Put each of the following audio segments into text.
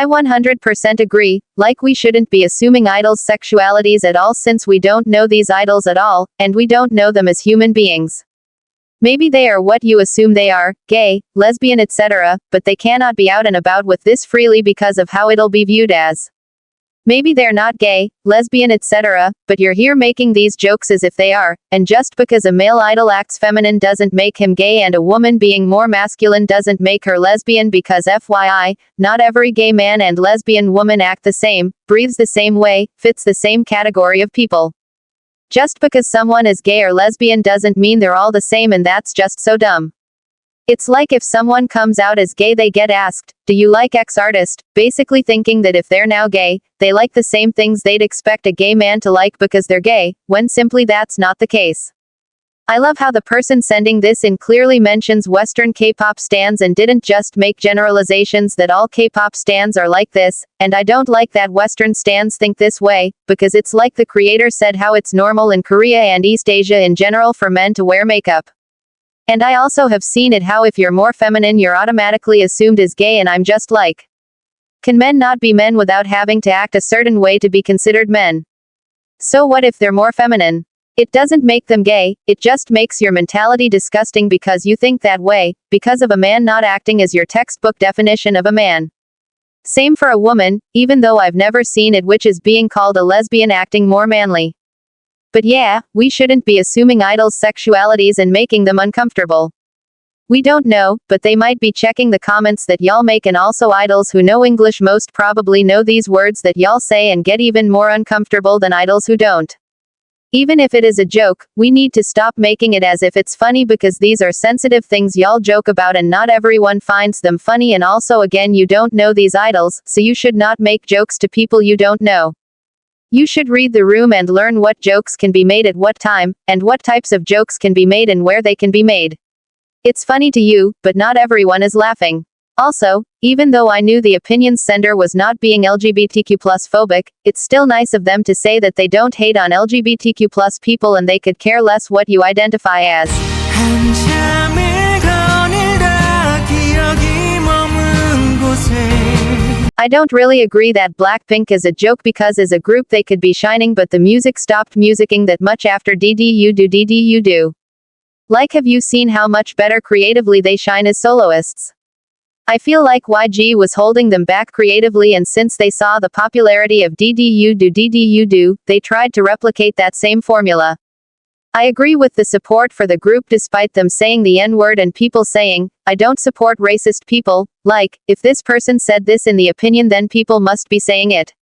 I 100% agree, like we shouldn't be assuming idols' sexualities at all since we don't know these idols at all, and we don't know them as human beings. Maybe they are what you assume they are, gay, lesbian etc., but they cannot be out and about with this freely because of how it'll be viewed as. Maybe they're not gay, lesbian etc., but you're here making these jokes as if they are, and just because a male idol acts feminine doesn't make him gay and a woman being more masculine doesn't make her lesbian because FYI, not every gay man and lesbian woman act the same, breathes the same way, fits the same category of people. Just because someone is gay or lesbian doesn't mean they're all the same, and that's just so dumb. It's like if someone comes out as gay they get asked, do you like X artist, basically thinking that if they're now gay, they like the same things they'd expect a gay man to like because they're gay, when simply that's not the case. I love how the person sending this in clearly mentions Western K-pop stans and didn't just make generalizations that all K-pop stans are like this, and I don't like that Western stans think this way, because it's like the creator said how it's normal in Korea and East Asia in general for men to wear makeup. And I also have seen it how if you're more feminine you're automatically assumed as gay, and I'm just like, can men not be men without having to act a certain way to be considered men? So what if they're more feminine? It doesn't make them gay, it just makes your mentality disgusting because you think that way, because of a man not acting as your textbook definition of a man. Same for a woman, even though I've never seen it, which is being called a lesbian acting more manly. But yeah, we shouldn't be assuming idols' sexualities and making them uncomfortable. We don't know, but they might be checking the comments that y'all make, and also idols who know English most probably know these words that y'all say and get even more uncomfortable than idols who don't. Even if it is a joke, we need to stop making it as if it's funny because these are sensitive things y'all joke about and not everyone finds them funny, and also again you don't know these idols, so you should not make jokes to people you don't know. You should read the room and learn what jokes can be made at what time, and what types of jokes can be made and where they can be made. It's funny to you, but not everyone is laughing. Also, even though I knew the opinions sender was not being LGBTQ+ phobic, it's still nice of them to say that they don't hate on LGBTQ+ people and they could care less what you identify as. I don't really agree that Blackpink is a joke because as a group they could be shining, but the music stopped musicking that much after DD You Do. Like, have you seen how much better creatively they shine as soloists? I feel like YG was holding them back creatively, and since they saw the popularity of DD You Do, they tried to replicate that same formula. I agree with the support for the group despite them saying the N-word and people saying, I don't support racist people, like, if this person said this in the opinion then people must be saying it.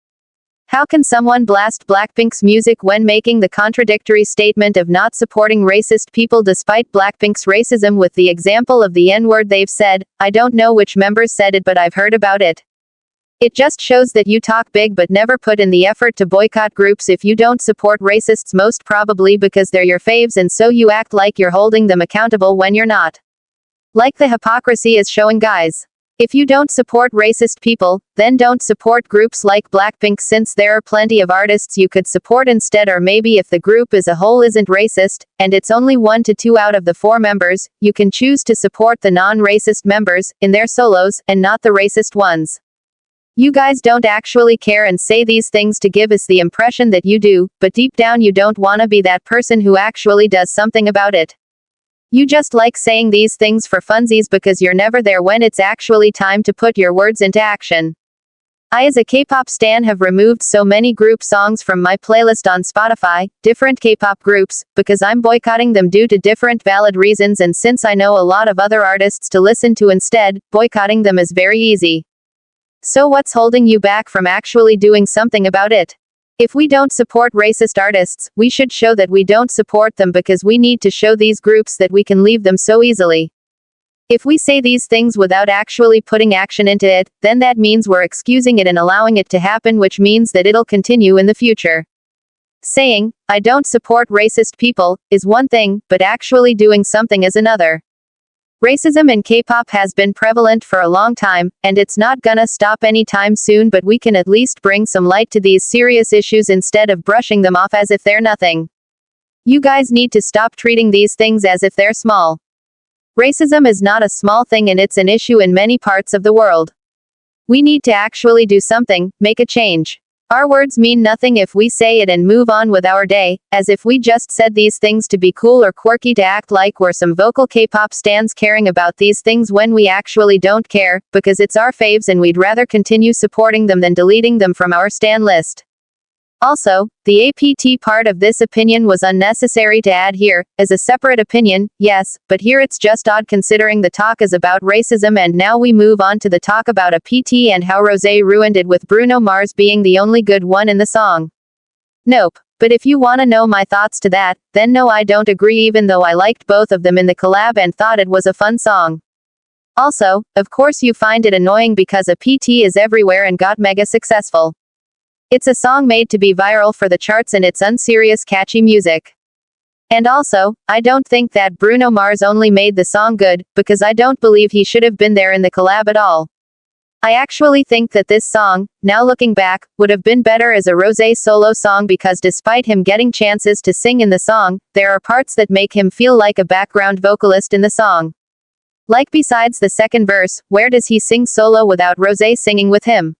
How can someone blast Blackpink's music when making the contradictory statement of not supporting racist people despite Blackpink's racism with the example of the N-word they've said? I don't know which members said it, but I've heard about it. It just shows that you talk big but never put in the effort to boycott groups if you don't support racists, most probably because they're your faves, and so you act like you're holding them accountable when you're not. Like the hypocrisy is showing, guys. If you don't support racist people, then don't support groups like Blackpink, since there are plenty of artists you could support instead. Or maybe if the group as a whole isn't racist, and it's only 1 to 2 out of the 4 members, you can choose to support the non-racist members, in their solos, and not the racist ones. You guys don't actually care and say these things to give us the impression that you do, but deep down you don't wanna be that person who actually does something about it. You just like saying these things for funsies because you're never there when it's actually time to put your words into action. I as a K-pop stan have removed so many group songs from my playlist on Spotify, different K-pop groups, because I'm boycotting them due to different valid reasons, and since I know a lot of other artists to listen to instead, boycotting them is very easy. So what's holding you back from actually doing something about it? If we don't support racist artists, we should show that we don't support them, because we need to show these groups that we can leave them so easily. If we say these things without actually putting action into it, then that means we're excusing it and allowing it to happen, which means that it'll continue in the future. Saying, I don't support racist people, is one thing, but actually doing something is another. Racism in K-pop has been prevalent for a long time, and it's not gonna stop anytime soon, but we can at least bring some light to these serious issues instead of brushing them off as if they're nothing. You guys need to stop treating these things as if they're small. Racism is not a small thing, and it's an issue in many parts of the world. We need to actually do something, make a change. Our words mean nothing if we say it and move on with our day, as if we just said these things to be cool or quirky, to act like we're some vocal K-pop stans caring about these things when we actually don't care, because it's our faves and we'd rather continue supporting them than deleting them from our stan list. Also, the APT part of this opinion was unnecessary to add here, as a separate opinion, yes, but here it's just odd considering the talk is about racism, and now we move on to the talk about a PT and how Rosé ruined it with Bruno Mars being the only good one in the song. Nope. But if you wanna know my thoughts to that, then no, I don't agree, even though I liked both of them in the collab and thought it was a fun song. Also, of course you find it annoying because a PT is everywhere and got mega successful. It's a song made to be viral for the charts and it's unserious catchy music. And also, I don't think that Bruno Mars only made the song good, because I don't believe he should have been there in the collab at all. I actually think that this song, now looking back, would have been better as a Rosé solo song, because despite him getting chances to sing in the song, there are parts that make him feel like a background vocalist in the song. Like besides the second verse, where does he sing solo without Rosé singing with him?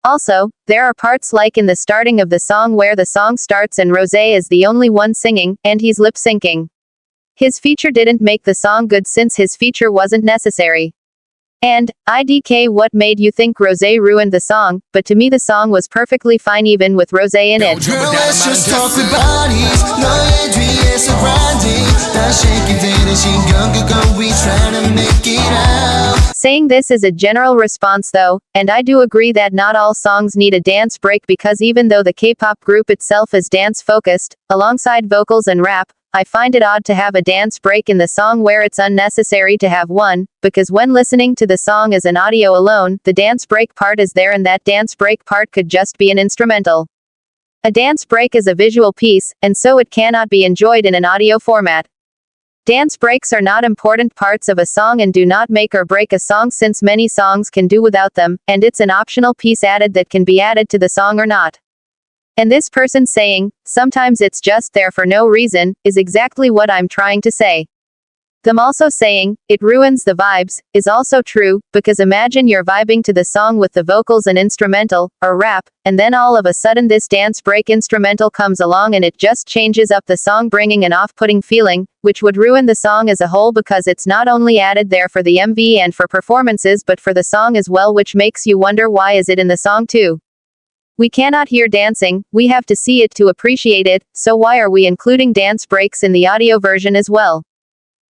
Also, there are parts like in the starting of the song where the song starts and Rosé is the only one singing, and he's lip-syncing. His feature didn't make the song good since his feature wasn't necessary. And, IDK, what made you think Rosé ruined the song? But to me the song was perfectly fine even with Rosé in it. Girl, let's just talk with bodies. 너의 뒤에서 grinding. 다 shaking 되는 신경 그거 we tryna make it out. Saying this is a general response though, and I do agree that not all songs need a dance break, because even though the K-pop group itself is dance-focused, alongside vocals and rap, I find it odd to have a dance break in the song where it's unnecessary to have one, because when listening to the song as an audio alone, the dance break part is there and that dance break part could just be an instrumental. A dance break is a visual piece, and so it cannot be enjoyed in an audio format. Dance breaks are not important parts of a song and do not make or break a song, since many songs can do without them, and it's an optional piece added that can be added to the song or not. And this person saying, sometimes it's just there for no reason, is exactly what I'm trying to say. Them also saying, it ruins the vibes, is also true, because imagine you're vibing to the song with the vocals and instrumental, or rap, and then all of a sudden this dance break instrumental comes along and it just changes up the song, bringing an off-putting feeling, which would ruin the song as a whole, because it's not only added there for the MV and for performances but for the song as well, which makes you wonder why is it in the song too. We cannot hear dancing, we have to see it to appreciate it, so why are we including dance breaks in the audio version as well?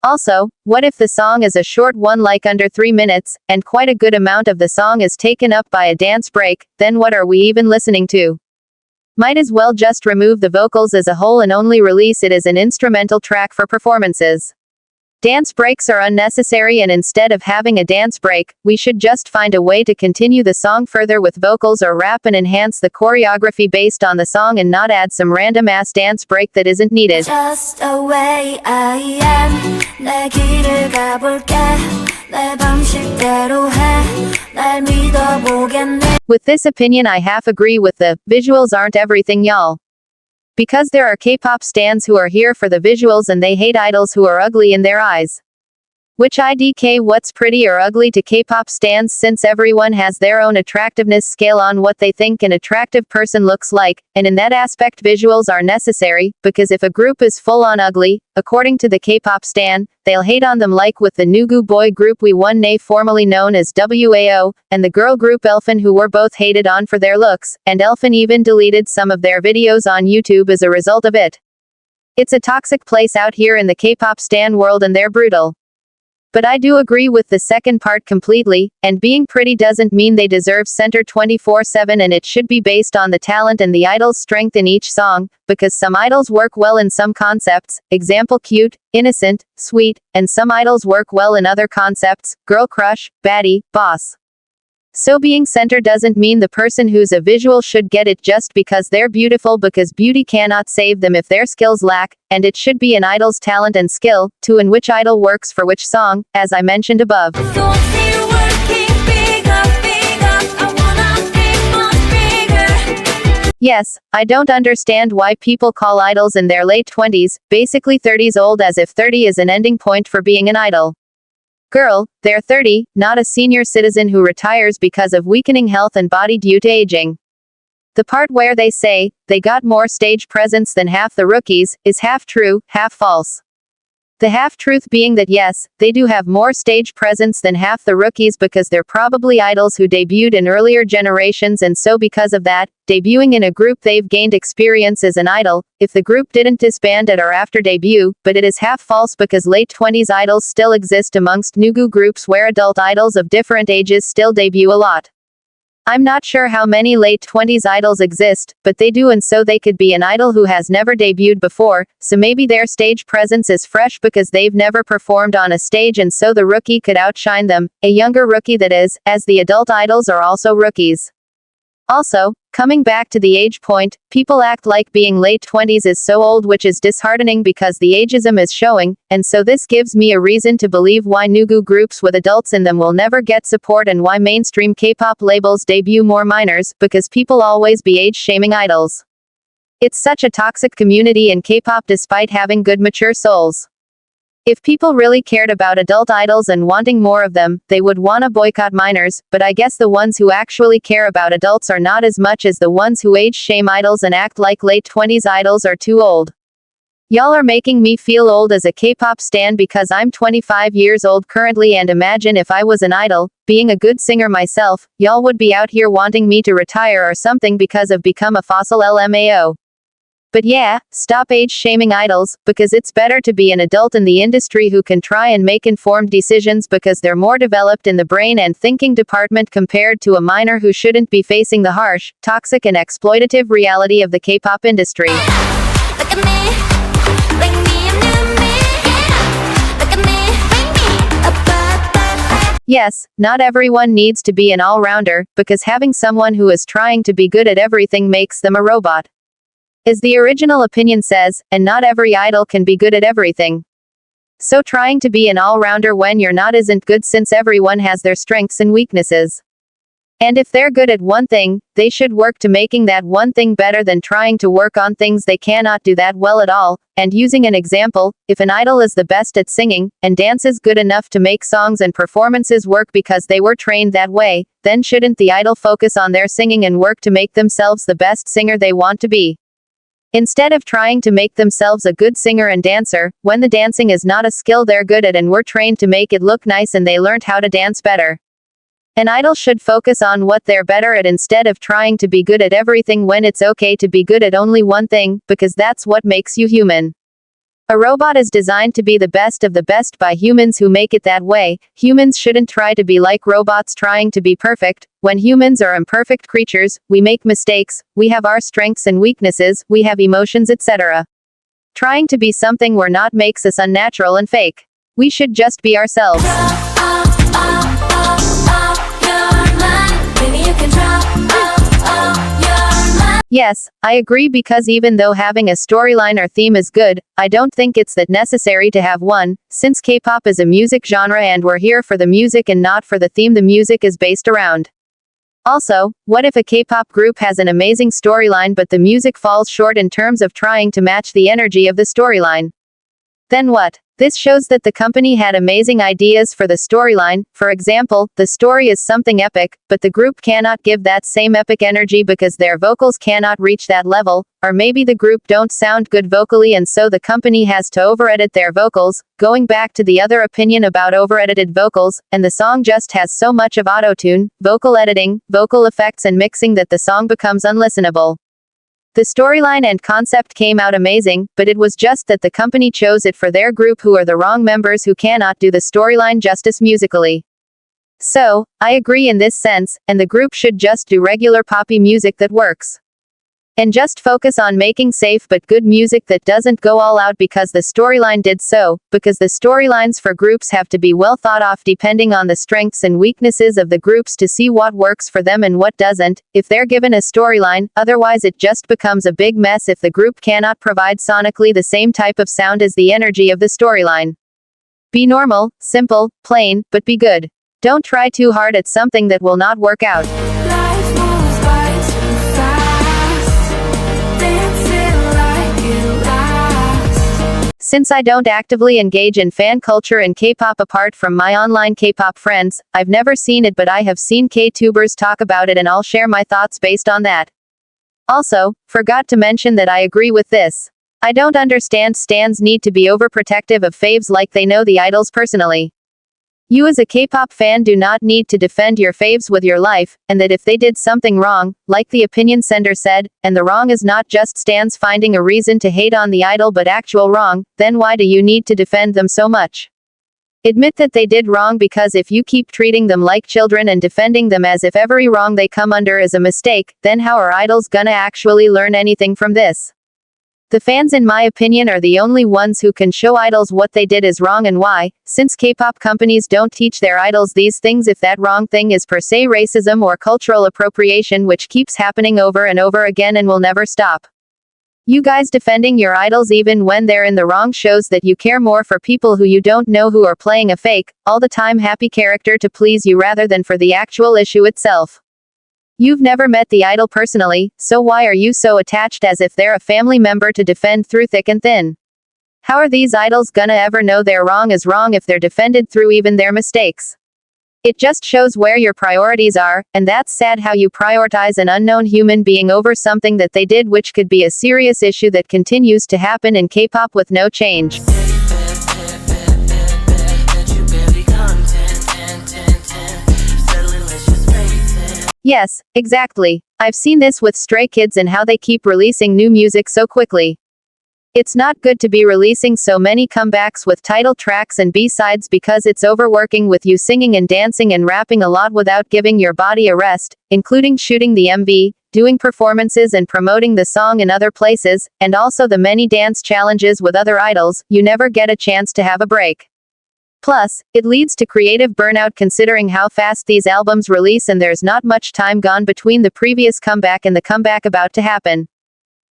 Also, what if the song is a short one like under 3 minutes, and quite a good amount of the song is taken up by a dance break, then what are we even listening to? Might as well just remove the vocals as a whole and only release it as an instrumental track for performances. Dance breaks are unnecessary, and instead of having a dance break, we should just find a way to continue the song further with vocals or rap and enhance the choreography based on the song, and not add some random ass dance break that isn't needed. Just the way I am. 내 길을 가볼게. 내 방식대로 해. 날 믿어보겠네. With this opinion I half agree with the visuals aren't everything, y'all. Because there are K-pop stans who are here for the visuals and they hate idols who are ugly in their eyes. Which IDK, what's pretty or ugly to K-pop stans, since everyone has their own attractiveness scale on what they think an attractive person looks like, and in that aspect visuals are necessary, because if a group is full-on ugly, according to the K-pop stan, they'll hate on them, like with the Nugu boy group We1ne, formerly known as WAO, and the girl group Elfin, who were both hated on for their looks, and Elfin even deleted some of their videos on YouTube as a result of it. It's a toxic place out here in the K-pop stan world and they're brutal. But I do agree with the second part completely, and being pretty doesn't mean they deserve center 24/7, and it should be based on the talent and the idol's strength in each song, because some idols work well in some concepts, example cute, innocent, sweet, and some idols work well in other concepts, girl crush, baddie, boss. So being center doesn't mean the person who's a visual should get it just because they're beautiful, because beauty cannot save them if their skills lack, and it should be an idol's talent and skill, to in which idol works for which song, as I mentioned above. Yes, I don't understand why people call idols in their late 20s, basically 30s old, as if 30 is an ending point for being an idol. Girl, they're 30, not a senior citizen who retires because of weakening health and body due to aging. The part where they say, they got more stage presence than half the rookies, is half true, half false. The half-truth being that yes, they do have more stage presence than half the rookies because they're probably idols who debuted in earlier generations, and so because of that, debuting in a group they've gained experience as an idol, if the group didn't disband at or after debut, but it is half false because late 20s idols still exist amongst Nugu groups where adult idols of different ages still debut a lot. I'm not sure how many late 20s idols exist, but they do, and so they could be an idol who has never debuted before, so maybe their stage presence is fresh because they've never performed on a stage, and so the rookie could outshine them, a younger rookie that is, as the adult idols are also rookies. Also, coming back to the age point, people act like being late 20s is so old, which is disheartening because the ageism is showing, and so this gives me a reason to believe why Nugu groups with adults in them will never get support and why mainstream K-pop labels debut more minors, because people always be age-shaming idols. It's such a toxic community in K-pop despite having good mature souls. If people really cared about adult idols and wanting more of them, they would wanna boycott minors, but I guess the ones who actually care about adults are not as much as the ones who age-shame idols and act like late 20s idols are too old. Y'all are making me feel old as a K-pop stan because I'm 25 years old currently, and imagine if I was an idol, being a good singer myself, y'all would be out here wanting me to retire or something because I've become a fossil LMAO. But yeah, stop age-shaming idols, because it's better to be an adult in the industry who can try and make informed decisions because they're more developed in the brain and thinking department compared to a minor who shouldn't be facing the harsh, toxic and exploitative reality of the K-pop industry. Look at me, bring me a new me, yeah. Look at me, bring me a bad. Yes, not everyone needs to be an all-rounder, because having someone who is trying to be good at everything makes them a robot. As the original opinion says, and not every idol can be good at everything. So trying to be an all-rounder when you're not isn't good, since everyone has their strengths and weaknesses. And if they're good at one thing, they should work to making that one thing better than trying to work on things they cannot do that well at all. And using an example, if an idol is the best at singing, and dances good enough to make songs and performances work because they were trained that way, then shouldn't the idol focus on their singing and work to make themselves the best singer they want to be? Instead of trying to make themselves a good singer and dancer, when the dancing is not a skill they're good at and were trained to make it look nice and they learned how to dance better. An idol should focus on what they're better at instead of trying to be good at everything when it's okay to be good at only one thing, because that's what makes you human. A robot is designed to be the best of the best by humans who make it that way. Humans shouldn't try to be like robots trying to be perfect. When humans are imperfect creatures, we make mistakes, we have our strengths and weaknesses, we have emotions, etc. Trying to be something we're not makes us unnatural and fake. We should just be ourselves. Yes, I agree, because even though having a storyline or theme is good, I don't think it's that necessary to have one, since K-pop is a music genre and we're here for the music and not for the theme the music is based around. Also, what if a K-pop group has an amazing storyline but the music falls short in terms of trying to match the energy of the storyline? Then what? This shows that the company had amazing ideas for the storyline. For example, the story is something epic, but the group cannot give that same epic energy because their vocals cannot reach that level, or maybe the group don't sound good vocally and so the company has to over-edit their vocals, going back to the other opinion about over-edited vocals, and the song just has so much of auto-tune, vocal editing, vocal effects and mixing that the song becomes unlistenable. The storyline and concept came out amazing, but it was just that the company chose it for their group who are the wrong members who cannot do the storyline justice musically. So, I agree in this sense, and the group should just do regular poppy music that works. And just focus on making safe but good music that doesn't go all out because the storyline did so, because the storylines for groups have to be well thought of depending on the strengths and weaknesses of the groups to see what works for them and what doesn't, if they're given a storyline, otherwise it just becomes a big mess if the group cannot provide sonically the same type of sound as the energy of the storyline. Be normal, simple, plain, but be good. Don't try too hard at something that will not work out. Since I don't actively engage in fan culture and K-pop apart from my online K-pop friends, I've never seen it, but I have seen K-tubers talk about it and I'll share my thoughts based on that. Also, forgot to mention that I agree with this. I don't understand stans need to be overprotective of faves like they know the idols personally. You as a K-pop fan do not need to defend your faves with your life, and that if they did something wrong, like the opinion sender said, and the wrong is not just stans finding a reason to hate on the idol but actual wrong, then why do you need to defend them so much? Admit that they did wrong, because if you keep treating them like children and defending them as if every wrong they come under is a mistake, then how are idols gonna actually learn anything from this? The fans, in my opinion, are the only ones who can show idols what they did is wrong and why, since K-pop companies don't teach their idols these things if that wrong thing is per se racism or cultural appropriation, which keeps happening over and over again and will never stop. You guys defending your idols even when they're in the wrong shows that you care more for people who you don't know who are playing a fake, all the time happy character to please you rather than for the actual issue itself. You've never met the idol personally, so why are you so attached as if they're a family member to defend through thick and thin? How are these idols gonna ever know their wrong is wrong if they're defended through even their mistakes? It just shows where your priorities are, and that's sad how you prioritize an unknown human being over something that they did, which could be a serious issue that continues to happen in K-pop with no change. Yes, exactly. I've seen this with Stray Kids and how they keep releasing new music so quickly. It's not good to be releasing so many comebacks with title tracks and B-sides, because it's overworking with you singing and dancing and rapping a lot without giving your body a rest, including shooting the MV, doing performances and promoting the song in other places, and also the many dance challenges with other idols. You never get a chance to have a break. Plus, it leads to creative burnout considering how fast these albums release, and there's not much time gone between the previous comeback and the comeback about to happen.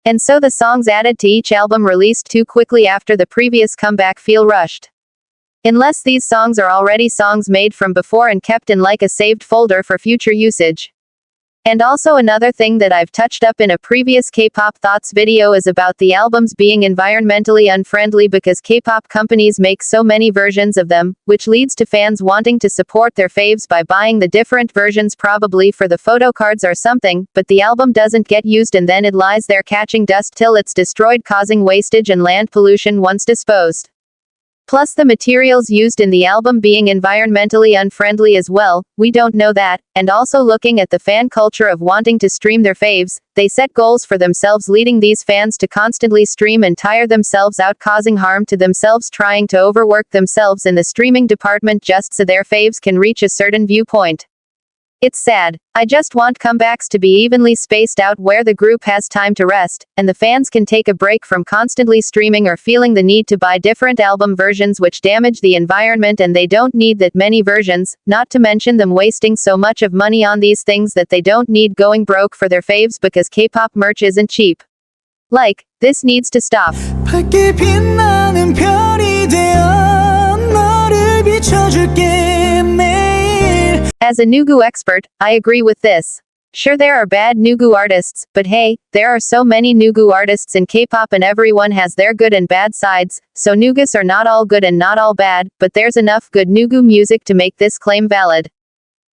And so the songs added to each album released too quickly after the previous comeback feel rushed. Unless these songs are already songs made from before and kept in like a saved folder for future usage. And also another thing that I've touched up in a previous K-pop thoughts video is about the albums being environmentally unfriendly, because K-pop companies make so many versions of them, which leads to fans wanting to support their faves by buying the different versions, probably for the photo cards or something, but the album doesn't get used and then it lies there catching dust till it's destroyed, causing wastage and land pollution once disposed. Plus the materials used in the album being environmentally unfriendly as well, we don't know that, and also looking at the fan culture of wanting to stream their faves, they set goals for themselves leading these fans to constantly stream and tire themselves out, causing harm to themselves, trying to overwork themselves in the streaming department just so their faves can reach a certain viewpoint. It's sad. I just want comebacks to be evenly spaced out where the group has time to rest, and the fans can take a break from constantly streaming or feeling the need to buy different album versions which damage the environment, and they don't need that many versions, not to mention them wasting so much of money on these things that they don't need, going broke for their faves because K-pop merch isn't cheap. Like, this needs to stop. 밝게 빛나는 별이 되어 너를 비춰줄게 매일. As a Nugu expert, I agree with this. Sure, there are bad Nugu artists, but hey, there are so many Nugu artists in K-pop and everyone has their good and bad sides, so Nugus are not all good and not all bad, but there's enough good Nugu music to make this claim valid.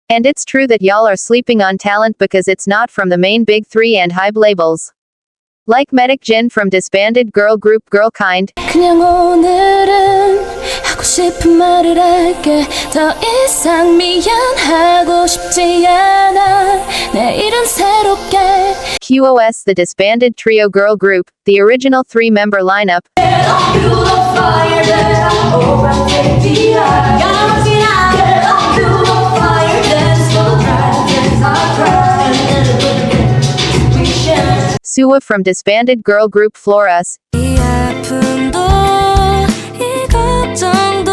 And it's true that y'all are sleeping on talent because it's not from the main big three and hype labels. Like Medic Jin from disbanded girl group Girlkind. 그냥 오늘은 하고 싶은 말을 할게 더 이상 미안하고 싶지 않아 내일은 새롭게 QOS, the disbanded trio girl group, the original three-member lineup. Suhyeon from disbanded girl group Florus. 이 아픔도 이 걱정도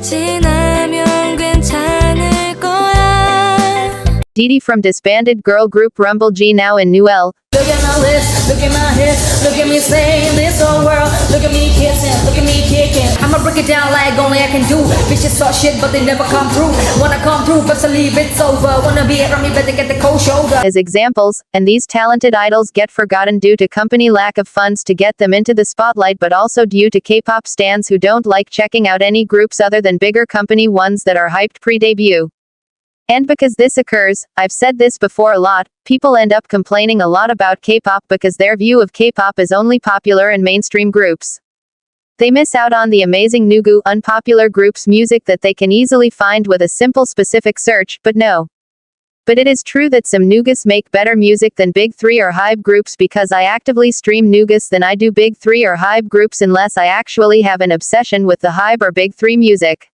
지나면 괜찮을 거야. Didi from disbanded girl group Rumble G, now in Noel. Look at my lips, look at my hips, look at me saying this whole world. Look at me kissing, look at me kicking. I'm a break it down like only I can do. Bitches talk shit but they never come through. Wanna come through but leave it's over. Wanna be around me better get the cold shoulder. As examples, and these talented idols get forgotten due to company lack of funds to get them into the spotlight, but also due to K-pop stans who don't like checking out any groups other than bigger company ones that are hyped pre-debut. And because this occurs, I've said this before a lot, people end up complaining a lot about K-pop because their view of K-pop is only popular and mainstream groups. They miss out on the amazing Nugu, unpopular groups' music that they can easily find with a simple specific search, but no. But it is true that some Nugus make better music than Big 3 or Hype groups because I actively stream Nugus than I do Big 3 or Hype groups unless I actually have an obsession with the Hype or Big 3 music.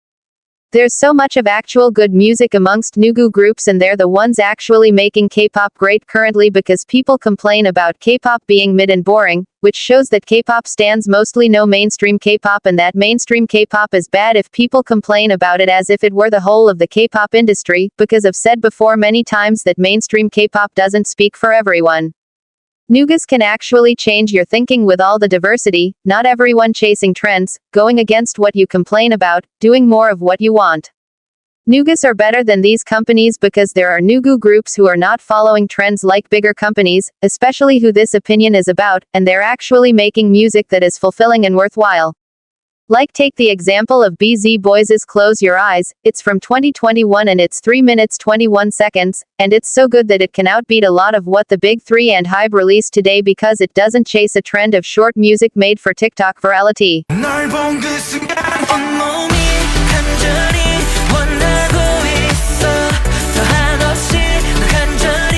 There's so much of actual good music amongst Nugu groups and they're the ones actually making K-pop great currently because people complain about K-pop being mid and boring, which shows that K-pop stans mostly know mainstream K-pop and that mainstream K-pop is bad if people complain about it as if it were the whole of the K-pop industry, because I've said before many times that mainstream K-pop doesn't speak for everyone. Nugus can actually change your thinking with all the diversity, not everyone chasing trends, going against what you complain about, doing more of what you want. Nugus are better than these companies because there are Nugu groups who are not following trends like bigger companies, especially who this opinion is about, and they're actually making music that is fulfilling and worthwhile. Like take the example of BZ Boys' Close Your Eyes, it's from 2021 and it's 3 minutes 21 seconds, and it's so good that it can outbeat a lot of what the Big 3 and Hype released today because it doesn't chase a trend of short music made for TikTok virality. 널 본 그 순간 온몸이 간절히 원하고 있어 더 한없이 널 간절히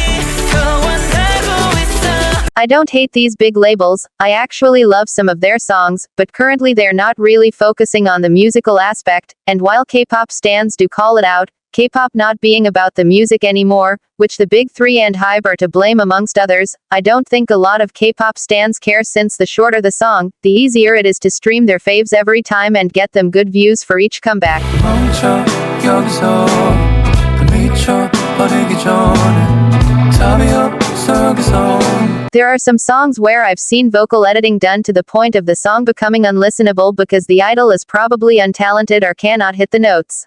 더 원하고 있어. I don't hate these big labels, I actually love some of their songs, but currently they're not really focusing on the musical aspect, and while K-pop stans do call it out, K-pop not being about the music anymore, which the Big 3 and Hype are to blame amongst others, I don't think a lot of K-pop stans care since the shorter the song, the easier it is to stream their faves every time and get them good views for each comeback. 멈춰 여기서 미쳐 버리기 전에 답이 없어 여기서. There are some songs where I've seen vocal editing done to the point of the song becoming unlistenable because the idol is probably untalented or cannot hit the notes.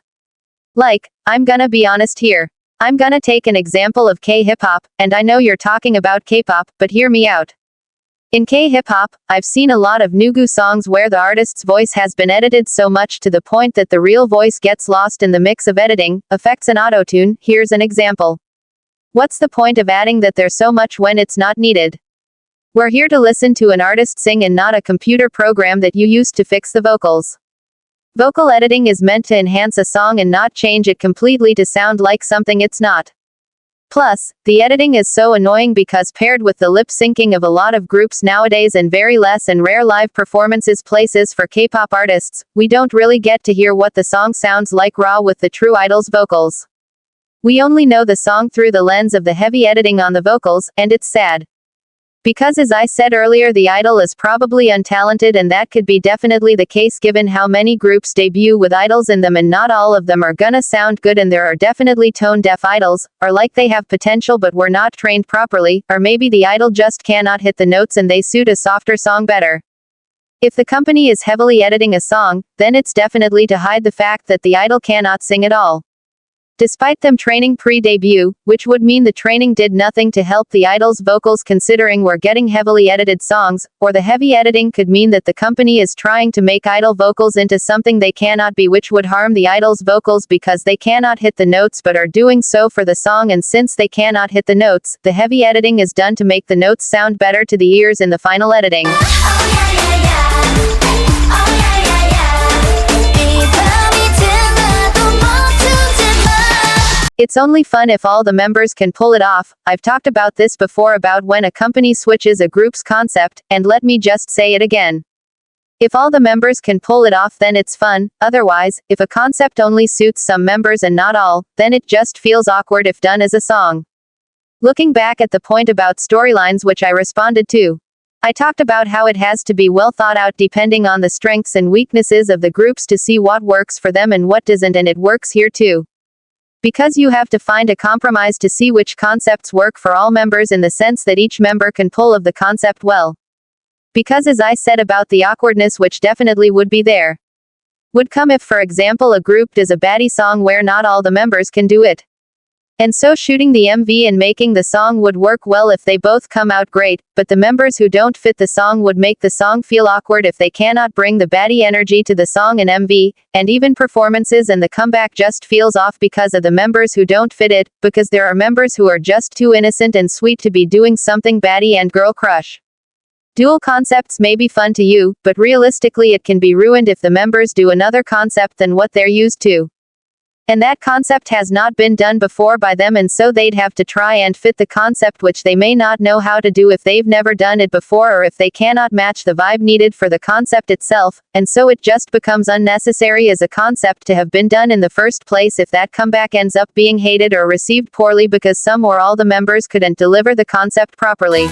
Like, I'm gonna be honest here. I'm gonna take an example of K-hip-hop, and I know you're talking about K-pop, but hear me out. In K-hip-hop, I've seen a lot of Nugu songs where the artist's voice has been edited so much to the point that the real voice gets lost in the mix of editing, effects and auto-tune. Here's an example. What's the point of adding that there so much when it's not needed? We're here to listen to an artist sing and not a computer program that you used to fix the vocals. Vocal editing is meant to enhance a song and not change it completely to sound like something it's not. Plus, the editing is so annoying because paired with the lip syncing of a lot of groups nowadays and very less and rare live performances places for K-pop artists, we don't really get to hear what the song sounds like raw with the true idol's vocals. We only know the song through the lens of the heavy editing on the vocals, and it's sad. Because as I said earlier, the idol is probably untalented, and that could be definitely the case given how many groups debut with idols in them and not all of them are gonna sound good, and there are definitely tone-deaf idols, or like they have potential but were not trained properly, or maybe the idol just cannot hit the notes and they suit a softer song better. If the company is heavily editing a song, then it's definitely to hide the fact that the idol cannot sing at all. Despite them training pre-debut, which would mean the training did nothing to help the idol's vocals considering we're getting heavily edited songs, or the heavy editing could mean that the company is trying to make idol vocals into something they cannot be, which would harm the idol's vocals because they cannot hit the notes but are doing so for the song, and since they cannot hit the notes, the heavy editing is done to make the notes sound better to the ears in the final editing. It's only fun if all the members can pull it off. I've talked about this before about when a company switches a group's concept, and let me just say it again. If all the members can pull it off, then it's fun. Otherwise, if a concept only suits some members and not all, then it just feels awkward if done as a song. Looking back at the point about storylines which I responded to, I talked about how it has to be well thought out depending on the strengths and weaknesses of the groups to see what works for them and what doesn't, and it works here too. Because you have to find a compromise to see which concepts work for all members in the sense that each member can pull of the concept well. Because as I said about the awkwardness which definitely would be there. would come if, for example, a group does a baddie song where not all the members can do it. And so shooting the MV and making the song would work well if they both come out great, but the members who don't fit the song would make the song feel awkward if they cannot bring the baddie energy to the song and MV, and even performances and the comeback just feels off because of the members who don't fit it, because there are members who are just too innocent and sweet to be doing something baddie and girl crush. Dual concepts may be fun to you, but realistically it can be ruined if the members do another concept than what they're used to. And that concept has not been done before by them, and so they'd have to try and fit the concept, which they may not know how to do if they've never done it before or if they cannot match the vibe needed for the concept itself, and so it just becomes unnecessary as a concept to have been done in the first place if that comeback ends up being hated or received poorly because some or all the members couldn't deliver the concept properly.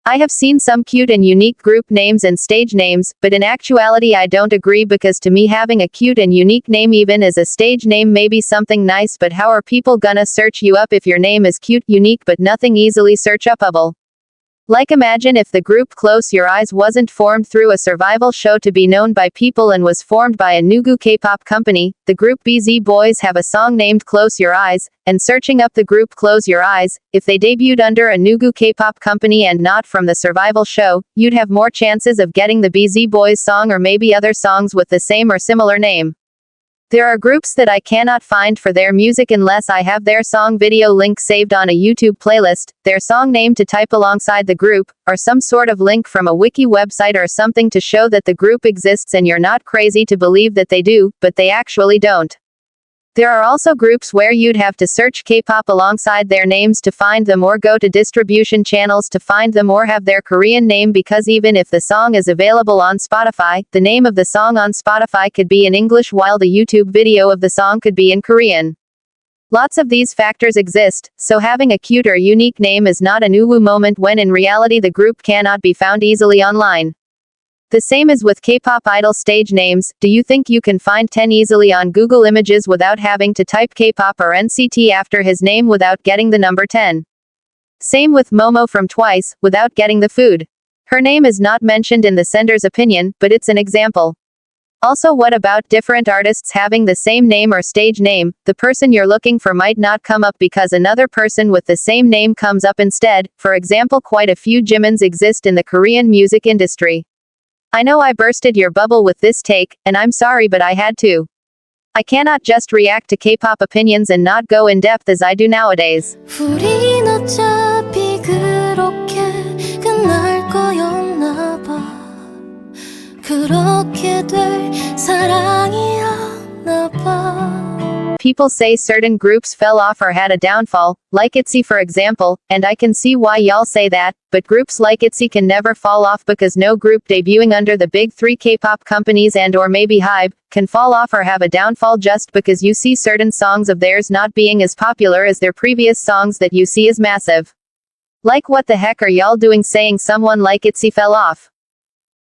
I have seen some cute and unique group names and stage names, but in actuality I don't agree, because to me having a cute and unique name even as a stage name may be something nice, but how are people gonna search you up if your name is cute, unique but nothing easily search upable? Like imagine if the group Close Your Eyes wasn't formed through a survival show to be known by people and was formed by a Nugu K-pop company. The group BZ Boys have a song named Close Your Eyes, and searching up the group Close Your Eyes, if they debuted under a Nugu K-pop company and not from the survival show, you'd have more chances of getting the BZ Boys song or maybe other songs with the same or similar name. There are groups that I cannot find for their music unless I have their song video link saved on a YouTube playlist, their song name to type alongside the group, or some sort of link from a wiki website or something to show that the group exists and you're not crazy to believe that they do, but they actually don't. There are also groups where you'd have to search K-pop alongside their names to find them, or go to distribution channels to find them, or have their Korean name, because even if the song is available on Spotify, the name of the song on Spotify could be in English while the YouTube video of the song could be in Korean. Lots of these factors exist, so having a cute or unique name is not a new moment when in reality the group cannot be found easily online. The same is with K-pop idol stage names. Do you think you can find 10 easily on Google Images without having to type K-pop or NCT after his name without getting the number 10? Same with Momo from Twice, without getting the food. Her name is not mentioned in the sender's opinion, but it's an example. Also, what about different artists having the same name or stage name? The person you're looking for might not come up because another person with the same name comes up instead. For example, quite a few Jimins exist in the Korean music industry. I know I bursted your bubble with this take, and I'm sorry, but I had to. I cannot just react to K-pop opinions and not go in depth as I do nowadays. 우린 어차피 그렇게 끝날 거였나 봐. 그렇게 될 사랑이었나 봐. People say certain groups fell off or had a downfall, like ITZY for example, and I can see why y'all say that, but groups like ITZY can never fall off because no group debuting under the big three K-pop companies and or maybe HYBE, can fall off or have a downfall just because you see certain songs of theirs not being as popular as their previous songs that you see as massive. Like what the heck are y'all doing saying someone like ITZY fell off?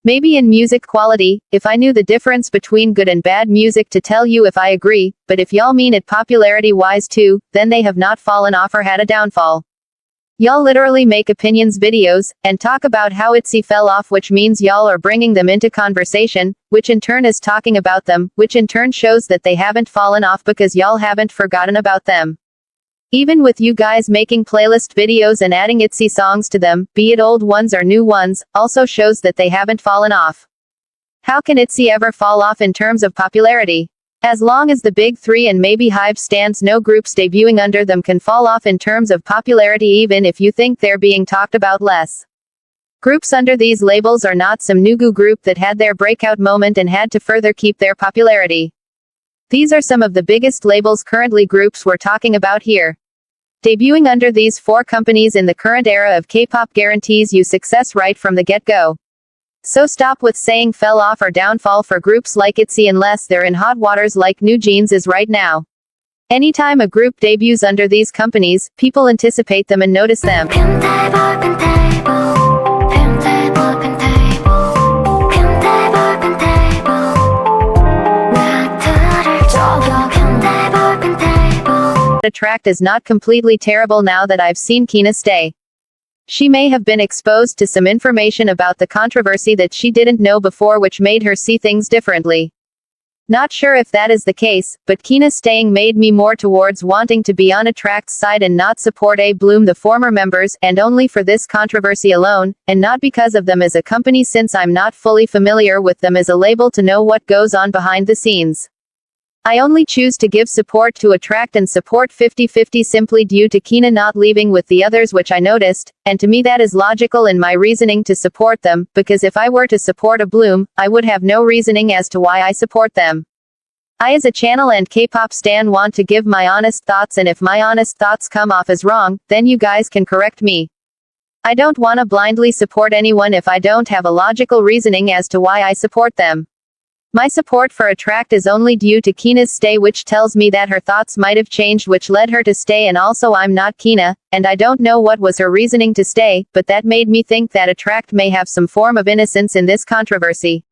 Maybe in music quality, if I knew the difference between good and bad music to tell you if I agree, but if y'all mean it popularity-wise too, then they have not fallen off or had a downfall. Y'all literally make opinions videos, and talk about how ITZY fell off, which means y'all are bringing them into conversation, which in turn is talking about them, which in turn shows that they haven't fallen off because y'all haven't forgotten about them. Even with you guys making playlist videos and adding ITZY songs to them, be it old ones or new ones, also shows that they haven't fallen off. How can ITZY ever fall off in terms of popularity? As long as the big three and maybe HYBE stands, no groups debuting under them can fall off in terms of popularity, even if you think they're being talked about less. Groups under these labels are not some Nugu group that had their breakout moment and had to further keep their popularity. These are some of the biggest labels currently groups we're talking about here. Debuting under these four companies in the current era of K-pop guarantees you success right from the get-go. So stop with saying fell off or downfall for groups like ITZY unless they're in hot waters like New Jeans is right now. Anytime a group debuts under these companies, people anticipate them and notice them. Attract is not completely terrible now that I've seen Kina stay. She may have been exposed to some information about the controversy that she didn't know before, which made her see things differently. Not sure if that is the case, but Kina staying made me more towards wanting to be on Attract's side and not support A Bloom, the former members, and only for this controversy alone, and not because of them as a company, since I'm not fully familiar with them as a label to know what goes on behind the scenes. I only choose to give support to Attract and support 50-50 simply due to Kina not leaving with the others, which I noticed, and to me that is logical in my reasoning to support them, because if I were to support A Bloom, I would have no reasoning as to why I support them. I as a channel and K-pop stan want to give my honest thoughts, and if my honest thoughts come off as wrong, then you guys can correct me. I don't want to blindly support anyone if I don't have a logical reasoning as to why I support them. My support for Attract is only due to Kina's stay, which tells me that her thoughts might have changed, which led her to stay, and also I'm not Kina, and I don't know what was her reasoning to stay, but that made me think that Attract may have some form of innocence in this controversy.